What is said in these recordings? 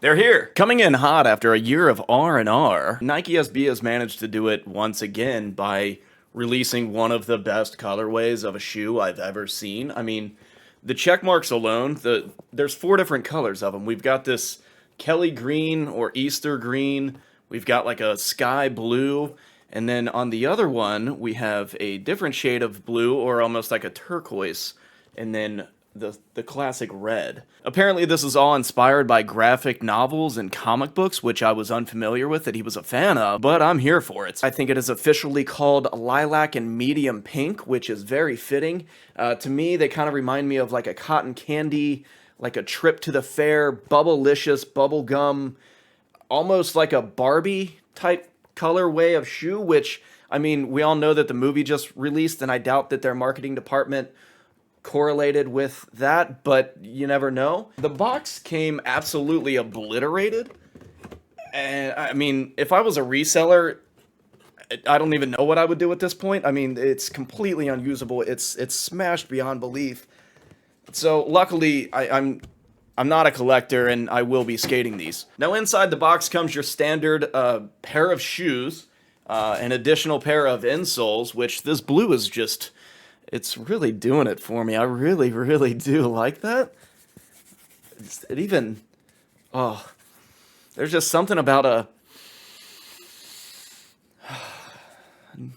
They're here. Coming in hot after a year of R&R, Nike SB has managed to do it once again by releasing one of the best colorways of a shoe I've ever seen. I mean, the check marks alone, there's 4 different colors of them. We've got this Kelly green or Easter green. We've got like a sky blue. And then on the other one, we have a different shade of blue or almost like a turquoise. And then the classic red. Apparently this is all inspired by graphic novels and comic books, which I was unfamiliar with that he was a fan of, but I'm here for it. I think it is officially called Lilac and Medium Pink, which is very fitting. To me, they kind of remind me of like a cotton candy, like a trip to the fair, bubblicious, bubble gum, almost like a Barbie type colorway of shoe, which, I mean, we all know that the movie just released, and I doubt that their marketing department correlated with that, but you never know. The box came absolutely obliterated, and I mean, if I was a reseller, I don't even know what I would do at this point. I mean, it's completely unusable. It's smashed beyond belief. So luckily, I'm not a collector, and I will be skating these. Now inside the box comes your standard pair of shoes, an additional pair of insoles, which this blue is just, it's really doing it for me. I really, really do like that. It even, oh, there's just something about a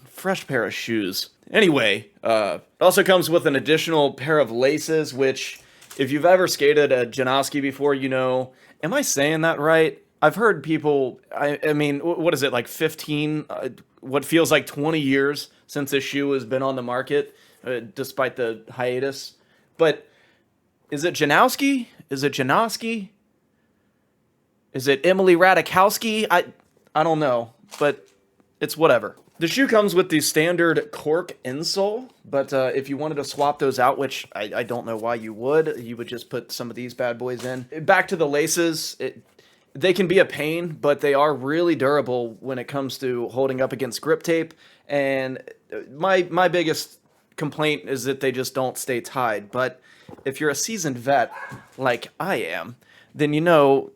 fresh pair of shoes. Anyway, it also comes with an additional pair of laces, which, if you've ever skated a Janoski before, you know, am I saying that right? I've heard people, I mean, what is it, like 15, what feels like 20 years since this shoe has been on the market, despite the hiatus. But is it Janoski? Is it Janoski? Is it Emily Radikowski? I don't know, but it's whatever. The shoe comes with the standard cork insole, but if you wanted to swap those out, which I don't know why you would just put some of these bad boys in. Back to the laces, they can be a pain, but they are really durable when it comes to holding up against grip tape, and my biggest complaint is that they just don't stay tied. But if you're a seasoned vet like I am, then you know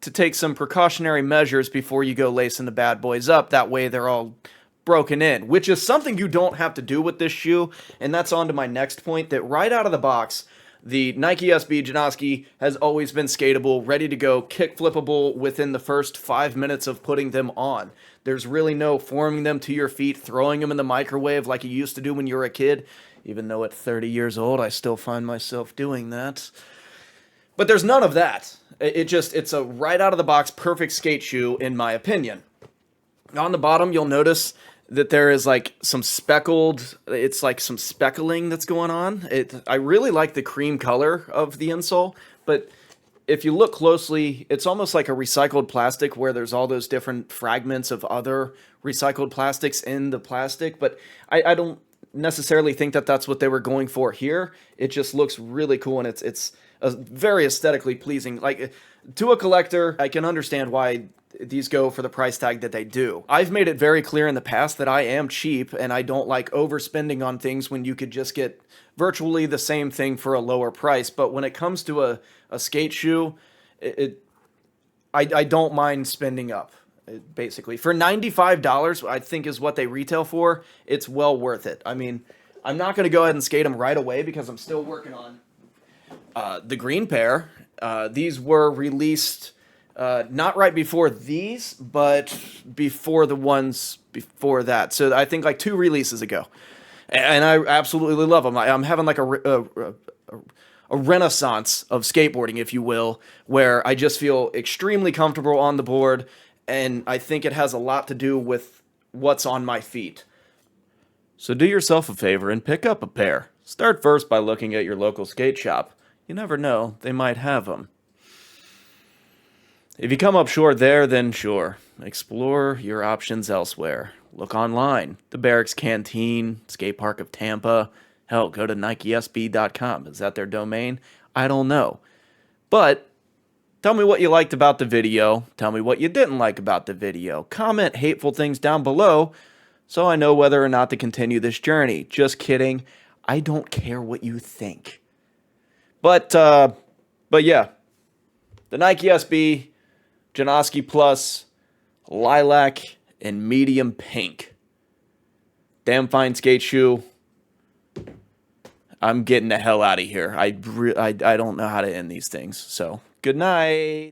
to take some precautionary measures before you go lacing the bad boys up. That way they're all broken in, which is something you don't have to do with this shoe. And that's on to my next point, that right out of the box, the Nike SB Janoski has always been skatable, ready to go, kick flippable within the first 5 minutes of putting them on. There's really no forming them to your feet, throwing them in the microwave like you used to do when you were a kid. Even though at 30 years old, I still find myself doing that. But there's none of that. It's a right out of the box perfect skate shoe, in my opinion. On the bottom, you'll notice that there is like some speckled, it's like some speckling that's going on. I really like the cream color of the insole, but if you look closely, it's almost like a recycled plastic where there's all those different fragments of other recycled plastics in the plastic, but I don't necessarily think that that's what they were going for here. It just looks really cool, and it's a very aesthetically pleasing. Like, to a collector, I can understand why these go for the price tag that they do. I've made it very clear in the past that I am cheap, and I don't like overspending on things when you could just get virtually the same thing for a lower price. But when it comes to a skate shoe, I don't mind spending up. Basically, for $95, I think is what they retail for. It's well worth it. I mean, I'm not going to go ahead and skate them right away because I'm still working on the green pair. These were released not right before these, but before the ones before that. So I think like 2 releases ago, and I absolutely love them. I'm having like a renaissance of skateboarding, if you will, where I just feel extremely comfortable on the board. And I think it has a lot to do with what's on my feet. So do yourself a favor and pick up a pair. Start first by looking at your local skate shop. You never know, they might have them. If you come up short there, then sure, explore your options elsewhere. Look online, the Barracks Canteen, Skate Park of Tampa. Hell, go to NikeSB.com. Is that their domain? I don't know. But tell me what you liked about the video. Tell me what you didn't like about the video. Comment hateful things down below so I know whether or not to continue this journey. Just kidding. I don't care what you think. But yeah, the Nike SB Janoski Plus, lilac, and medium pink. Damn fine skate shoe. I'm getting the hell out of here. I don't know how to end these things. So, good night.